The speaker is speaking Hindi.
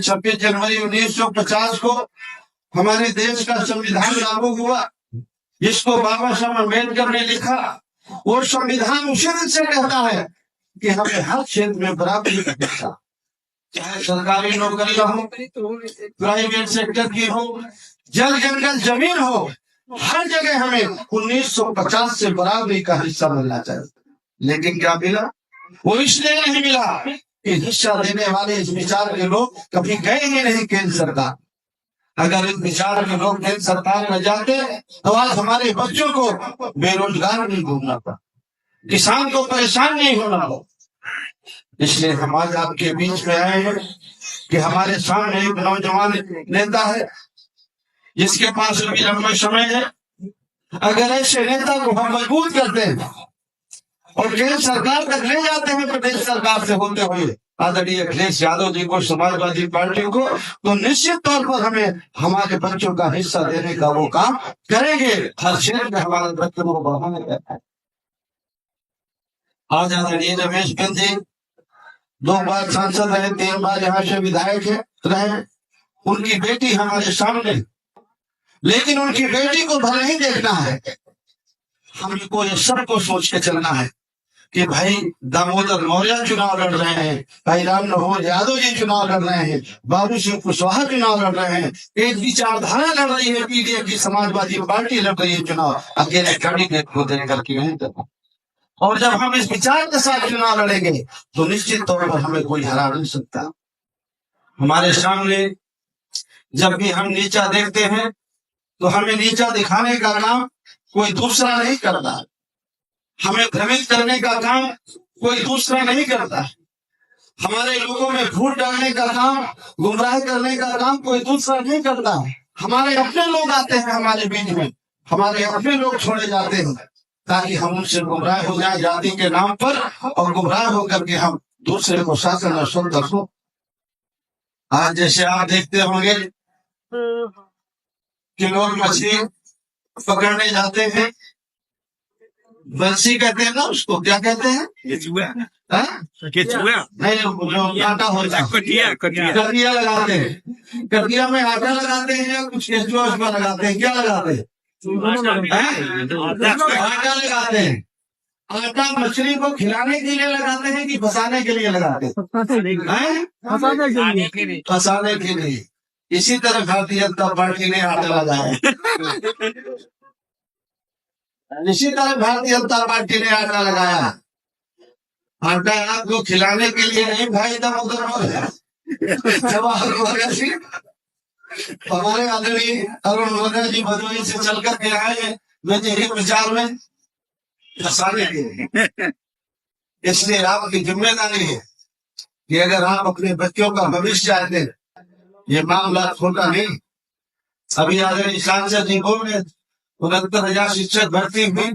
26 जनवरी 1950 को हमारे देश का संविधान लागू हुआ, जिसको बाबा साहब अम्बेडकर ने लिखा। वो संविधान उसी दिन से कहता है कि हमें हर क्षेत्र में बराबरी का हिस्सा, चाहे सरकारी नौकरी हो, प्राइवेट सेक्टर की हो, जल जंगल जमीन हो, हर जगह हमें 1950 से बराबरी का हिस्सा मिलना चाहिए। लेकिन क्या मिला? वो इसलिए नहीं मिला कि हिस्सा देने वाले इस विचार के लोग कभी गए ही नहीं केंद्र सरकार। अगर इस विचार के लोग केंद्र सरकार में जाते तो आज हमारे बच्चों को बेरोजगार नहीं घूमना पड़ा, किसान को परेशान नहीं होना हो। इसलिए हम आज आपके बीच में आए हैं कि हमारे सामने एक नौजवान नेता है जिसके पास अभी लंबा समय है। अगर ऐसे नेता को हम मजबूत करते हैं और केंद्र सरकार तक ले जाते हैं प्रदेश सरकार से होते हुए आदरणीय अखिलेश यादव जी को, समाजवादी पार्टी को, तो निश्चित तौर पर हमें हमारे बच्चों का हिस्सा देने का वो काम करेंगे। हर क्षेत्र में हमारे बच्चों को बढ़ाने का। आज आदरणीय रमेश बिंद जी 2 बार सांसद रहे, 3 बार यहाँ से विधायक रहे। उनकी बेटी हमारे सामने, लेकिन उनकी बेटी को भले ही देखना है, हमको ये सबको सोच के चलना है कि भाई दामोदर मौर्य चुनाव लड़ रहे हैं, भाई राम मनोहर यादव जी चुनाव लड़ रहे हैं, बाबू सिंह कुशवाहा चुनाव लड़ रहे हैं, एक विचारधारा लड़ रही है, पीडीएफ की समाजवादी पार्टी लड़ रही है चुनाव, अकेले कैंडिडेट को देकर के नहीं करना। और जब हम इस विचार के साथ चुनाव लड़ेंगे तो निश्चित तौर पर हमें कोई हरा नहीं सकता। हमारे सामने जब भी हम नीचा देखते हैं तो हमें नीचा दिखाने का काम कोई दूसरा नहीं करता, हमें भ्रमित करने का काम कोई दूसरा नहीं करता, हमारे लोगों में फूट डालने का काम, गुमराह करने का काम कोई दूसरा नहीं करता। हमारे अपने लोग आते हैं हमारे बीच में, हमारे अपने लोग छोड़े जाते हैं ताकि हम उनसे गुमराह हो जाए जाति के नाम पर, और गुमराह होकर के हम दूसरे को शासन और सुंदर हो। आज जैसे आप देखते होंगे कि लोग मछली पकड़ने जाते हैं, बंसी कहते हैं ना उसको, क्या कहते हैं? केचुआ नहीं, जो आटा होता है, कटिया लगाते हैं। कटिया में आटा लगाते हैं या कुछ केचुआ उसमें लगाते हैं? क्या लगाते हैं? आटा लगाते हैं। आटा मछली को खिलाने के लिए लगाते हैं कि फंसाने के लिए लगाते हैं? फंसाने के लिए। इसी तरह भारतीय जनता पार्टी ने आटा लगाया। इसी तरह भारतीय जनता पार्टी ने आटा लगाया। आटा आपको खिलाने के लिए नहीं भाई, दामोदर हमारे आदरणीय अरुण मोदी जी भदोही से चल करके आए मेरे विचार में फंसाने के लिए। इसलिए आपकी जिम्मेदारी है कि अगर आप अपने बच्चों का भविष्य चाहते हैं, ये मामला छोटा नहीं। अभी आदरणीय सांसद जी बोल रहे 69,000 शिक्षक भर्ती हुई,